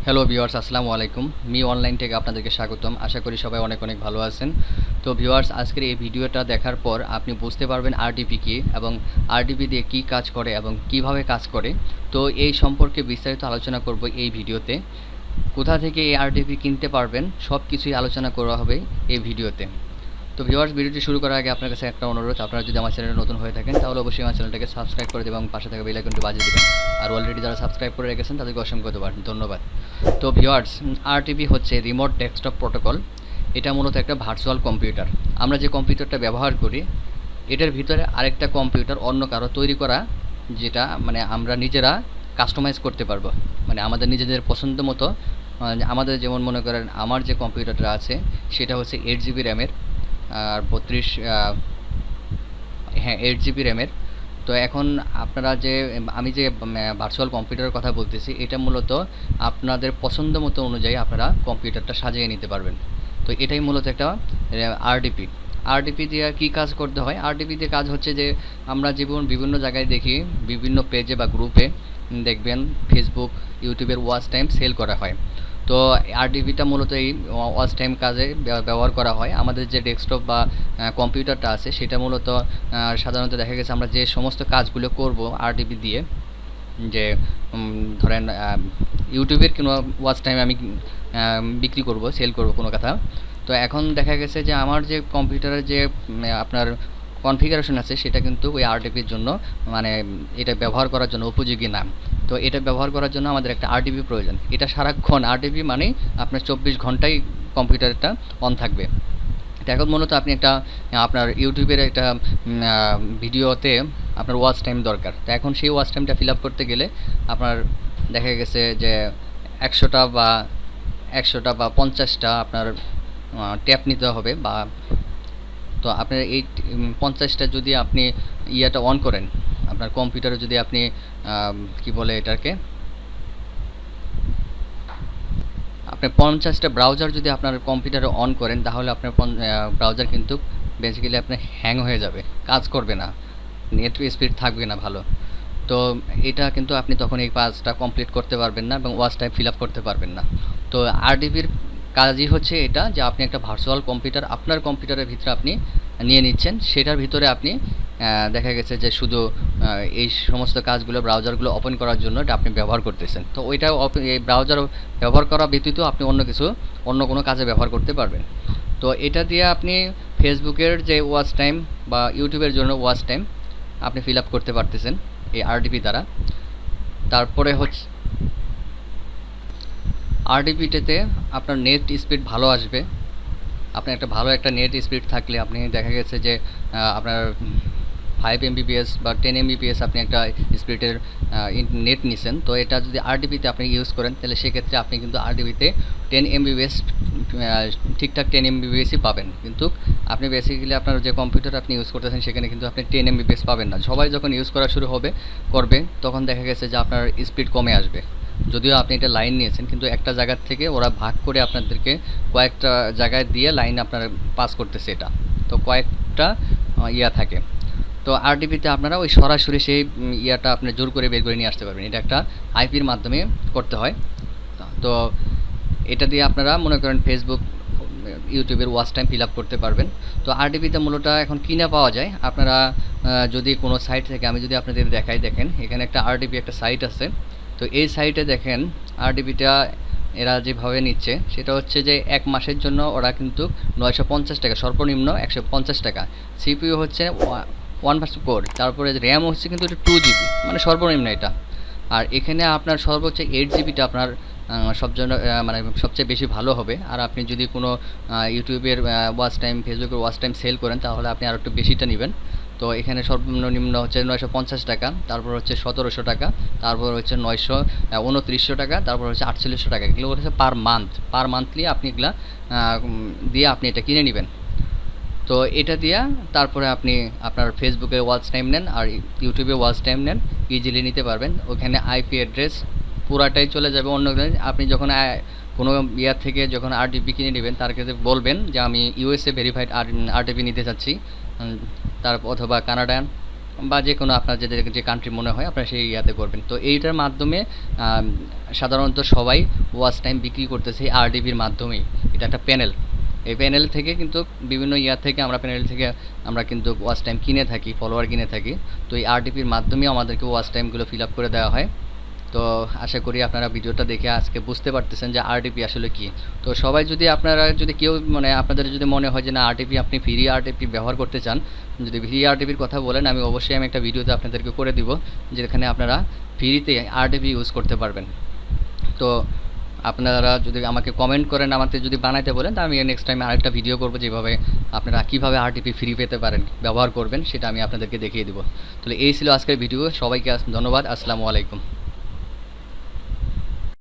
Hello viewers, আসসালামু আলাইকুম। Me online থেকে আপনাদেরকে স্বাগতম। আশা করি সবাই অনেক অনেক ভালো আছেন। তো ভিউয়ার্স, আজকের এই ভিডিওটা দেখার পর আপনি বুঝতে পারবেন আরডিপি কী এবং আরডিপি দিয়ে কী কাজ করে এবং কিভাবে কাজ করে। তো এই সম্পর্কে বিস্তারিত আলোচনা করব এই ভিডিওতে। কোথা থেকে এই আরডিপি কিনতে পারবেন সব কিছুই আলোচনা করা হবে এই ভিডিওতে। তো ভিউয়ার্স, ভিডিওটি শুরু করার আগে আপনার কাছে একটা অনুরোধ, আপনারা যদি আমার চ্যানেলে নতুন হয়ে থাকেন তাহলে অবশ্যই আমার চ্যানেলটাকে সাবস্ক্রাইব করে দেবেন এবং পাশে থাকা বেল আইকনটি বাজিয়ে দেবেন। আর অলরেডি যারা সাবস্ক্রাইব করে রেখেছেন তাদেরকে অসংখ্য ধন্যবাদ। তো ভিউয়ার্স, আরটিপি হচ্ছে রিমোট ডেস্কটপ প্রোটোকল। এটা মূলত একটা ভার্চুয়াল কম্পিউটার। আমরা যে কম্পিউটারটা ব্যবহার করি এটার ভিতরে আরেকটা কম্পিউটার অন্য কারো তৈরি করা, যেটা মানে আমরা নিজেরা কাস্টমাইজ করতে পারবো, মানে আমাদের নিজেদের পছন্দ মতো। আমাদের যেমন মনে করেন আমার যে কম্পিউটারটা আছে সেটা হচ্ছে 8 জিবি র্যামের আর 8 জিবি র্যামের। তো এখন আপনারা যে আমি যে ভার্চুয়াল কম্পিউটারের কথা বলতেছি এটা মূলত আপনাদের পছন্দ মতো অনুযায়ী আপনারা কম্পিউটারটা সাজিয়ে নিতে পারবেন। তো এটাই মূলত একটা আরডিপি। আরডিপি দিয়ে কী কাজ করতে হয়? আরডিপি দিয়ে কাজ হচ্ছে যে আমরা যেমন বিভিন্ন জায়গায় দেখি, বিভিন্ন পেজে বা গ্রুপে দেখবেন ফেসবুক, ইউটিউবের ওয়াচ টাইম সেল করা হয়। তো আরডিপিটা মূলত এই ওয়াচ টাইম কাজে ব্যবহার করা হয়। আমাদের যে ডেস্কটপ বা কম্পিউটারটা আছে সেটা মূলত সাধারণত দেখা গেছে আমরা যে সমস্ত কাজগুলো করব আরডিপি দিয়ে, যে ধরেন ইউটিউবের কোনো ওয়াচ টাইম আমি বিক্রি করব, সেল করব কোনো কথা। তো এখন দেখা গেছে যে আমার যে কম্পিউটারের যে আপনার কনফিগারেশন আছে সেটা কিন্তু ওই আরডিপির জন্য মানে এটা ব্যবহার করার জন্য উপযোগী না। তো এটা ব্যবহার করার জন্য আমাদের একটা আরডিপি প্রয়োজন। এটা সারাক্ষণ আরডিপি মানে আপনার 24 ঘন্টাই কম্পিউটারটা অন থাকবে। তো এখন মূলত আপনি একটা আপনার ইউটিউবের একটা ভিডিওতে আপনার ওয়াচ টাইম দরকার। তো এখন সেই ওয়াচ টাইমটা ফিল আপ করতে গেলে আপনার দেখা গেছে যে 100টা বা 50টা আপনার ট্যাপ নিতে হবে। বা তো আপনার এই 50টা যদি আপনি ইয়েটা অন করেন, আপনার কম্পিউটারে যদি আপনি কি বলে এটাকে, আপনি 50টা ব্রাউজার যদি আপনার কম্পিউটারে অন করেন তাহলে আপনার ব্রাউজার কিন্তু বেসিক্যালি আপনার হ্যাং হয়ে যাবে, কাজ করবে না, নেট স্পিড থাকবে না ভালো। তো এটা কিন্তু আপনি তখন এই কাজটা কমপ্লিট করতে পারবেন না এবং ওয়াচ টাইম ফিল আপ করতে পারবেন না। তো আরডিপির কাজই হচ্ছে এটা, যে আপনি একটা ভার্চুয়াল কম্পিউটার আপনার কম্পিউটারের ভিতরে আপনি নিয়ে নিচ্ছেন, সেটার ভিতরে আপনি দেখা গেছে যে শুধু এই সমস্ত কাজগুলো ব্রাউজারগুলো ওপেন করার জন্য এটা আপনি ব্যবহার করতেছেন। তো ওইটা এই ব্রাউজার ব্যবহার করা ব্যতীত আপনি অন্য কোনো কাজে ব্যবহার করতে পারবেন। তো এটা দিয়ে আপনি ফেসবুকের যে ওয়াচ টাইম বা ইউটিউবের জন্য ওয়াচ টাইম আপনি ফিল আপ করতে পারতেছেন এই আরডিপি দ্বারা। তারপরে হচ্ছে আরডিপিটাতে আপনার নেট স্পিড ভালো আসবে। আপনার একটা ভালো একটা নেট স্পিড থাকলে আপনি দেখা গেছে যে আপনার 5 MBps বা 10 MBps আপনি একটা স্পিডের নেট নিছেন। তো এটা যদি আরডিপিতে আপনি ইউজ করেন তাহলে সেক্ষেত্রে আপনি কিন্তু আরডিপিতে 10 MBps ঠিকঠাক 10 MBpsই পাবেন। কিন্তু আপনি বেসিক্যালি আপনার যে কম্পিউটার আপনি ইউজ করতেছেন সেখানে কিন্তু আপনি 10 MBps পাবেন না। সবাই যখন ইউজ করা শুরু করবে তখন দেখা গেছে যে আপনার স্পিড কমে আসবে। যদিও আপনি এটা লাইন নিয়েছেন, কিন্তু একটা জায়গার থেকে ওরা ভাগ করে আপনাদেরকে কয়েকটা জায়গায় দিয়ে লাইন আপনার পাস করতেছে এটা। তো কয়েকটা ইয়া থাকে। তো আরডিপিতে আপনারা ওই সরাসরি সেই ইয়াটা আপনি জোর করে বের করে নিয়ে আসতে পারবেন। এটা একটা আইপির মাধ্যমে করতে হয়। তো এটা দিয়ে আপনারা মনে করেন ফেসবুক, ইউটিউবের ওয়াচ টাইম ফিল আপ করতে পারবেন। তো আরডিপিতে মূলত এখন কিনা পাওয়া যায়। আপনারা যদি কোনো সাইট থেকে, আমি যদি আপনাদের দেখাই, দেখেন এখানে একটা আরডিপি একটা সাইট আছে। তো এই সাইটে দেখেন আরডিপিটা এরা যেভাবে নিচ্ছে সেটা হচ্ছে যে 1 মাসের জন্য ওরা কিন্তু 950 টাকা, সর্বনিম্ন 150 টাকা। সিপিইউ হচ্ছে 1 কোর, তারপরে র্যাম হচ্ছে কিন্তু এটা 2 জিবি, মানে সর্বনিম্ন এটা। আর এখানে আপনার সর্বোচ্চ 8 জিবিটা আপনার মানে সবচেয়ে বেশি ভালো হবে। আর আপনি যদি কোনো ইউটিউবের ওয়াচ টাইম, ফেসবুকের ওয়াচ টাইম সেল করেন তাহলে আপনি আরও একটু বেশিটা নেবেন। তো এখানে সর্বনিম্ন হচ্ছে 950 টাকা, তারপর হচ্ছে 1700 টাকা, তারপর হচ্ছে 2900 টাকা, তারপর হচ্ছে 4800 টাকা। এগুলো হচ্ছে পার মান্থলি আপনি এগুলা দিয়ে আপনি এটা কিনে নেবেন। তো এটা দিয়া তারপরে আপনি আপনার ফেসবুকে ওয়াচ টাইম নেন আর ইউটিউবে ওয়াচ টাইম নেন, ইজিলি নিতে পারবেন। ওখানে আইপি অ্যাড্রেস পুরাটাই চলে যাবে অন্য। আপনি যখন কোনো ইয়ার থেকে যখন আরডিপি কিনে নেবেন তার কাছে বলবেন যে আমি ইউএসএ ভেরিফাইড আরডিপি নিতে চাচ্ছি, তার অথবা কানাডান বা যে কোনো আপনার যে কান্ট্রি মনে হয় আপনারা সেই ইয়াতে করবেন। তো এইটার মাধ্যমে সাধারণত সবাই ওয়াচ টাইম বিক্রি করতেছে আরডিপির মাধ্যমেই। এটা একটা প্যানেল। এই প্যানেল থেকে কিন্তু বিভিন্ন থেকে প্যানেল থেকে আমরা কিন্তু ওয়াচ টাইম কিনে থাকি, ফলোয়ার কিনে থাকি। তো এই আরডিপির মাধ্যমেও আমাদেরকে ওয়াচ টাইমগুলো ফিল আপ করে দেওয়া হয়। তো আশা করি আপনারা ভিডিওটা দেখে আজকে বুঝতে পারতেছেন যে আরডিপি আসলে কী। তো সবাই যদি আপনারা যদি কেউ আপনাদের যদি মনে হয় যে না আরডিপি আপনি ফ্রি আরডিপি ব্যবহার করতে চান, যদি ফ্রি আরডিপির কথা বলেন আমি অবশ্যই একটা ভিডিওতে আপনাদেরকে করে দিব যেখানে আপনারা ফ্রিতে আরডিপি ইউজ করতে পারবেন। তো আপনারা যদি আমাকে কমেন্ট করেন, আমাকে যদি বানাইতে বলেন, তা আমি নেক্সট টাইম আরেকটা ভিডিও করবো যেভাবে আপনারা কীভাবে আরডিপি ফ্রি পেতে পারেন, ব্যবহার করবেন, সেটা আমি আপনাদেরকে দেখিয়ে দিব। তাহলে এই ছিল আজকের ভিডিও। সবাইকে ধন্যবাদ। আসসালামু আলাইকুম।